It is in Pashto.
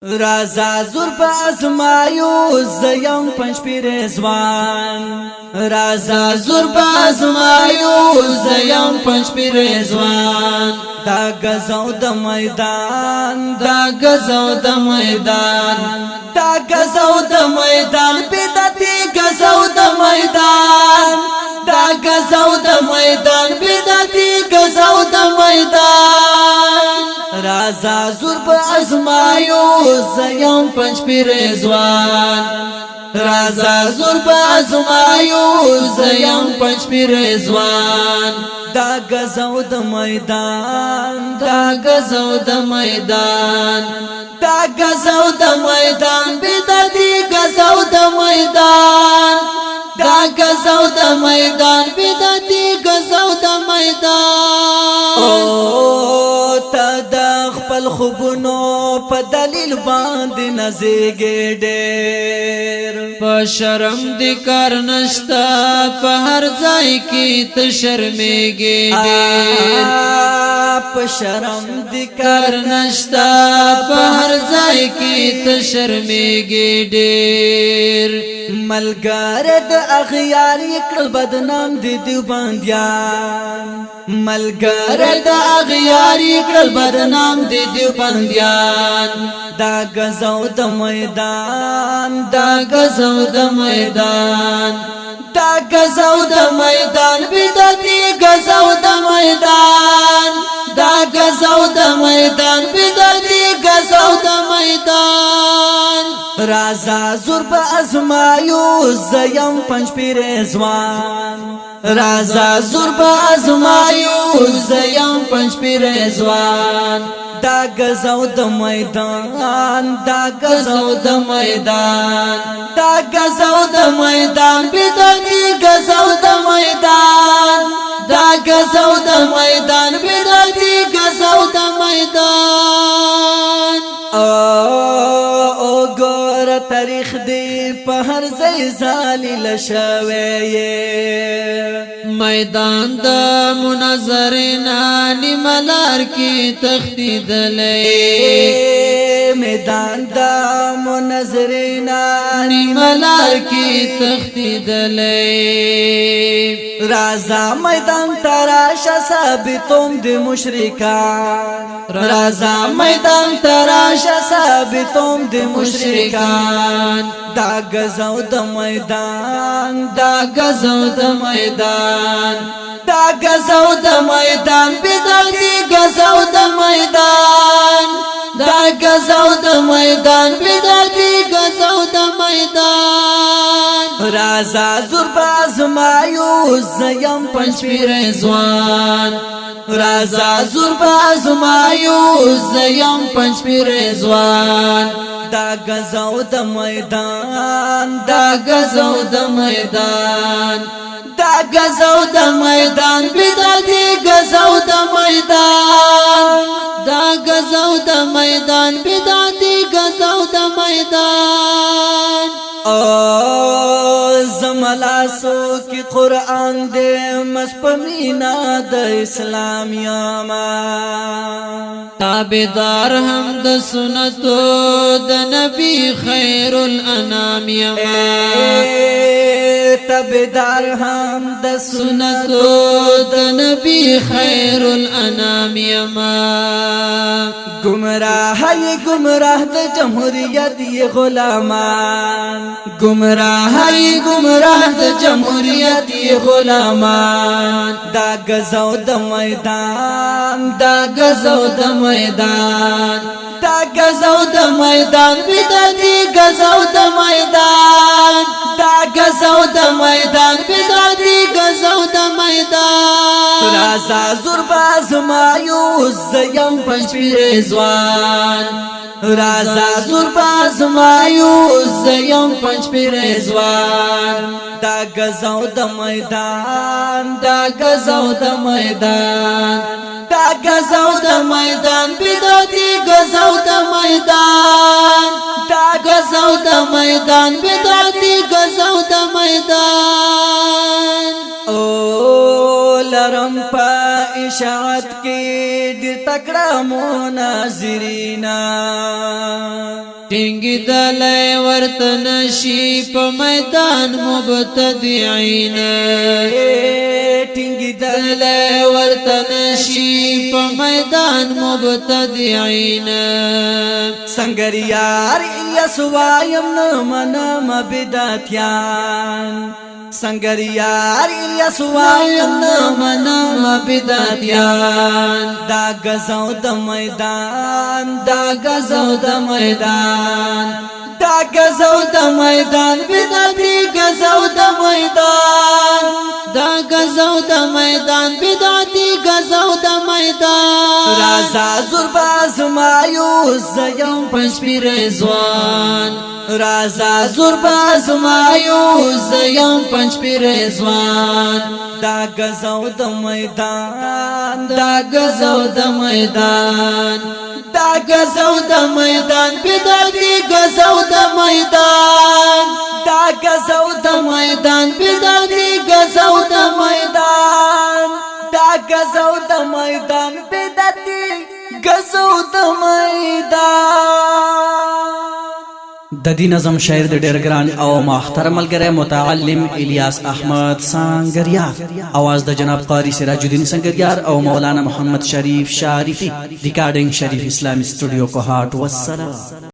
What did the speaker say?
رازا زور په ازمایو زیم پنځ پیر ځوان رازا زور په ازمایو زیم پنځ پیر ځوان دا غزاو د میدان دا غزاو د میدان دا غزاو د میدان بدعتي غزاو د میدان دا غزاو د میدان بدعتي غزاو د میدان رازا زور په ازمایو زیم پنځ پیر ځوان رازا زور په ازمایو زیم پنځ پیر ځوان دا غزاو د میدان دا غزاو د میدان دا غزاو د میدان بدعتي غزاو د میدان دا غزاو د میدان بدعتي غزاو د میدان او خپل خوبونو په دلیل باندې نزيږي ډېر په شرم دي کار نشتا په هر ځای کې ته شرمېږي ډېر په شرم دي کار نشتا په هر ځای کې ته شرمېږي ډېر ملګر د اغیار کړل بدنام دي دیوبندیان ملګر د اغیار کړل بدنام دي دیوبندیان دا غزاو د میدان دا غزاو د میدان دا غزاو د میدان بدعتي غزاو د میدان دا غزاو د میدان بدعتي غزاو د میدان رازا زور په ازمایو زیم پنځ پیر ځوان رازا زور په ازمایو زیم پنځ پیر ځوان دا غزاو د میدان دا غزاو د میدان دا غزاو د میدان بدعتي غزاو د میدان دا غزاو د میدان بدعتي غزاو د میدان او ګور تاریخ دی په هر ځای ذلیل شوی میدان د مناظرینا نیملار کی تختیدلې میدان د مناظرینا نیملار کی تختیدلې رازا میدان تراشه ثابتوم د مشرکان رازا میدان تراشه ثابتوم د مشرکان دا غزاو د میدان دا غزاو د میدان دا غزاو د میدان بدعتي غزاو د میدان دا غزاو د میدان بدعتي غزاو د میدان رازا زور بازمایو زیم پنځ پیر ځوان رازا زور بازمایو زیم پنځ پیر ځوان دا غزاو د میدان دا غزاو د میدان دا غزاو د میدان بدعتي غزاو د میدان دا غزاو د میدان بدعتي غزاو د میدان او زملاسو کی قرآن دے مسپمینا د اسلام یاما تابدار هم د سنتو د نبی خیر الانام یما تابدار هم د سنتو د نبی خیر الانام یما گمراہ د جمهوریت غلامان گمراہ د جمهوریت غلامان دا غزاو د میدان دا غزاو د میدان دا غزاو د میدان بدعتي غزاو د میدان دا غزاو د میدان بدعتي غزاو د میدان رازا زور بازمایو زیم پنځ پیر ځوان رازا زور بازمایو زیم پنځ پیر ځوان دا غزاو د میدان دا غزاو د میدان دا غزاو د میدان بدعتي غزاو د میدان دا غزاو د میدان بدعتي غزاو د میدان او لرم په اشاعت کې ډېر تکړه مناظرینا ټینګی دلای ورته نشي په میدان مبتدعين ټینګی دلای ورته نشي په میدان مبتدعين سنگریار الیاس وایم نه منم بدعتیان سنگریار الیاس وایم نه منم بدعتیان دا غزو د میدان دا غزو د میدان دا غزو د میدان بدعتي غزو د میدان دا غزو د میدان بدعتي غزو د میدان رازا زرباز مایوس زیم پنځپیر ځوان رازا زرباز مایوس زیم پنځپیر ځوان دا غزو د میدان دا غزو د میدان دا غزو د میدان بدعتي غزو د میدان دا غزو د میدان بدعتي غزو د میدان دا غزو د میدان بدعتي غزو د میدان د دې نظم شاعر د ډېر ګران او محترم ملګری متعلم الیاس احمد سانګریار आवाज د جناب قاری سراج الدین سانګریار او مولانا محمد شریف شریفی ریکارډینګ شریف اسلامی سټوډیو کوهاټ والسلام